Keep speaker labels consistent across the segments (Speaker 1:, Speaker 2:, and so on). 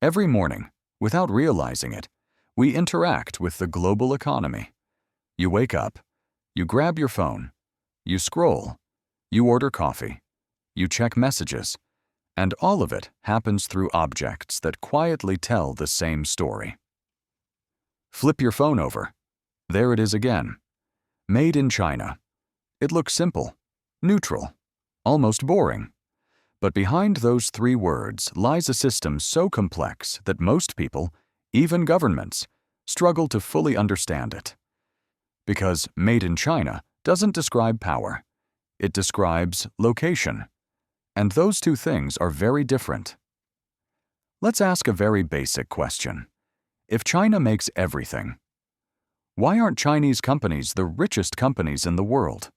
Speaker 1: Every morning, without realizing it, we interact with the global economy. You wake up, you grab your phone, you scroll, you order coffee, you check messages, and all of it happens through objects that quietly tell the same story. Flip your phone over. There it is again. Made in China. It looks simple, neutral, almost boring. But behind those three words lies a system so complex that most people, even governments, struggle to fully understand it. Because made in China doesn't describe power. It describes location. And those two things are very different. Let's ask a very basic question. If China makes everything, why aren't Chinese companies the richest companies in the world?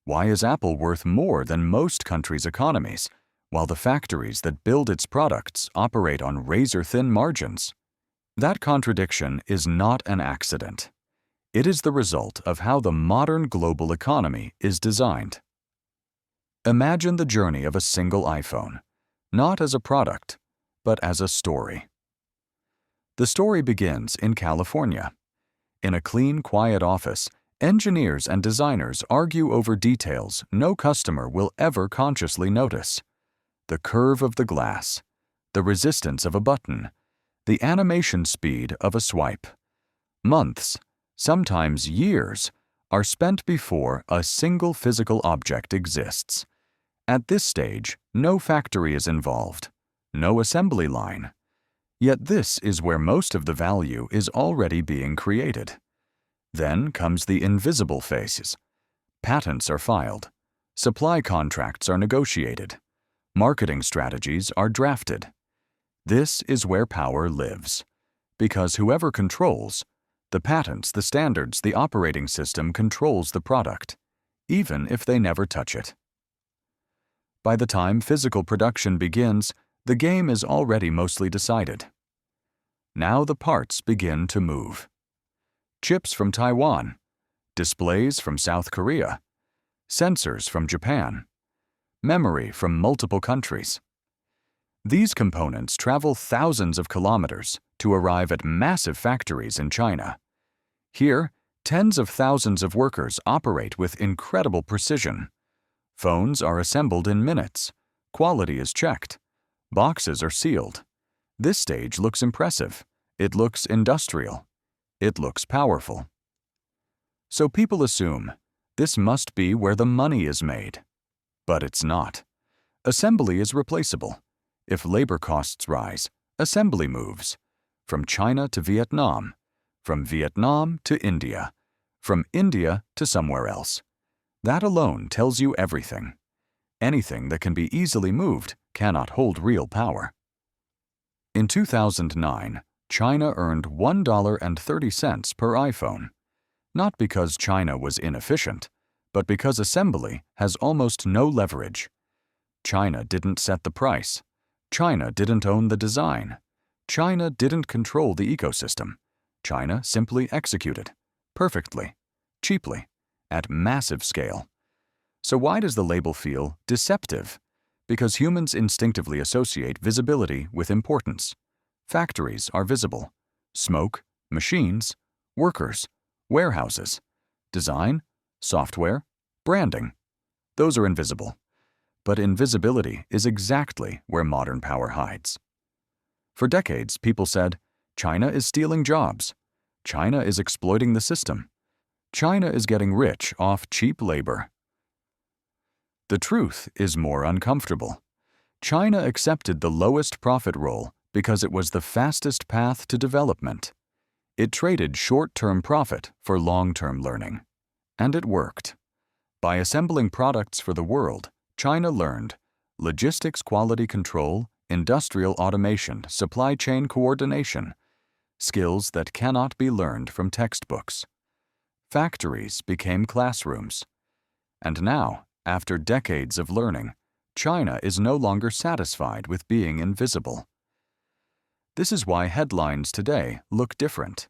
Speaker 1: Why is Apple worth more than most countries' economies, while the factories that build its products operate on razor-thin margins? That contradiction is not an accident. It is the result of how the modern global economy is designed. Imagine the journey of a single iPhone, not as a product, but as a story. The story begins in California. In a clean, quiet office, engineers and designers argue over details no customer will ever consciously notice. The curve of the glass, the resistance of a button, the animation speed of a swipe. Months, sometimes years, are spent before a single physical object exists. At this stage, no factory is involved, no assembly line. Yet this is where most of the value is already being created. Then comes the invisible phase. Patents are filed, supply contracts are negotiated, marketing strategies are drafted. This is where power lives, because whoever controls, the patents, the standards, the operating system controls the product, even if they never touch it. By the time physical production begins, the game is already mostly decided. Now the parts begin to move. Chips from Taiwan, displays from South Korea, sensors from Japan, memory from multiple countries. These components travel thousands of kilometers to arrive at massive factories in China. Here, tens of thousands of workers operate with incredible precision. Phones are assembled in minutes. Quality is checked. Boxes are sealed. This stage looks impressive. It looks industrial. It looks powerful. So people assume this must be where the money is made. But it's not. Assembly is replaceable. If labor costs rise, assembly moves. From China to Vietnam, from Vietnam to India, from India to somewhere else. That alone tells you everything. Anything that can be easily moved cannot hold real power. In 2009, China earned $1.30 per iPhone. Not because China was inefficient, but because assembly has almost no leverage. China didn't set the price. China didn't own the design. China didn't control the ecosystem. China simply executed, perfectly, cheaply, at massive scale. So why does the label feel deceptive? Because humans instinctively associate visibility with importance. Factories are visible. Smoke, machines, workers, warehouses, design, software, branding. Those are invisible. But invisibility is exactly where modern power hides. For decades, people said, China is stealing jobs. China is exploiting the system. China is getting rich off cheap labor. The truth is more uncomfortable. China accepted the lowest profit role because it was the fastest path to development. It traded short-term profit for long-term learning. And it worked. By assembling products for the world, China learned logistics quality control, industrial automation, supply chain coordination, skills that cannot be learned from textbooks. Factories became classrooms. And now, after decades of learning, China is no longer satisfied with being invisible. This is why headlines today look different.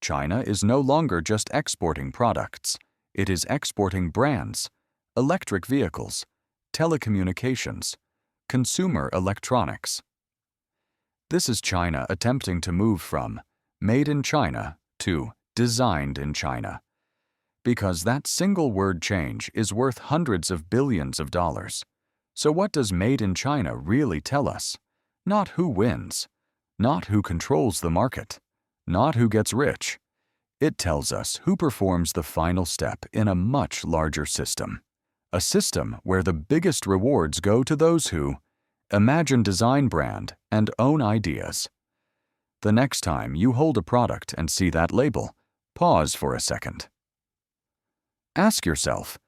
Speaker 1: China is no longer just exporting products. It is exporting brands, electric vehicles, telecommunications, consumer electronics. This is China attempting to move from made in China to designed in China. Because that single word change is worth hundreds of billions of dollars. So what does made in China really tell us? Not who wins, not who controls the market, not who gets rich. It tells us who performs the final step in a much larger system. A system where the biggest rewards go to those who imagine design brand and own ideas. The next time you hold a product and see that label, pause for a second. Ask yourself,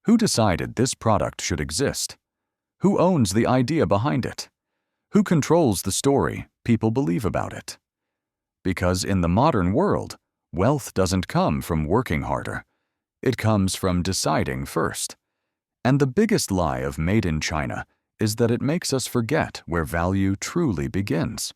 Speaker 1: who decided this product should exist? Who owns the idea behind it? Who controls the story people believe about it? Because in the modern world, wealth doesn't come from working harder. It comes from deciding first. And the biggest lie of Made in China is that it makes us forget where value truly begins.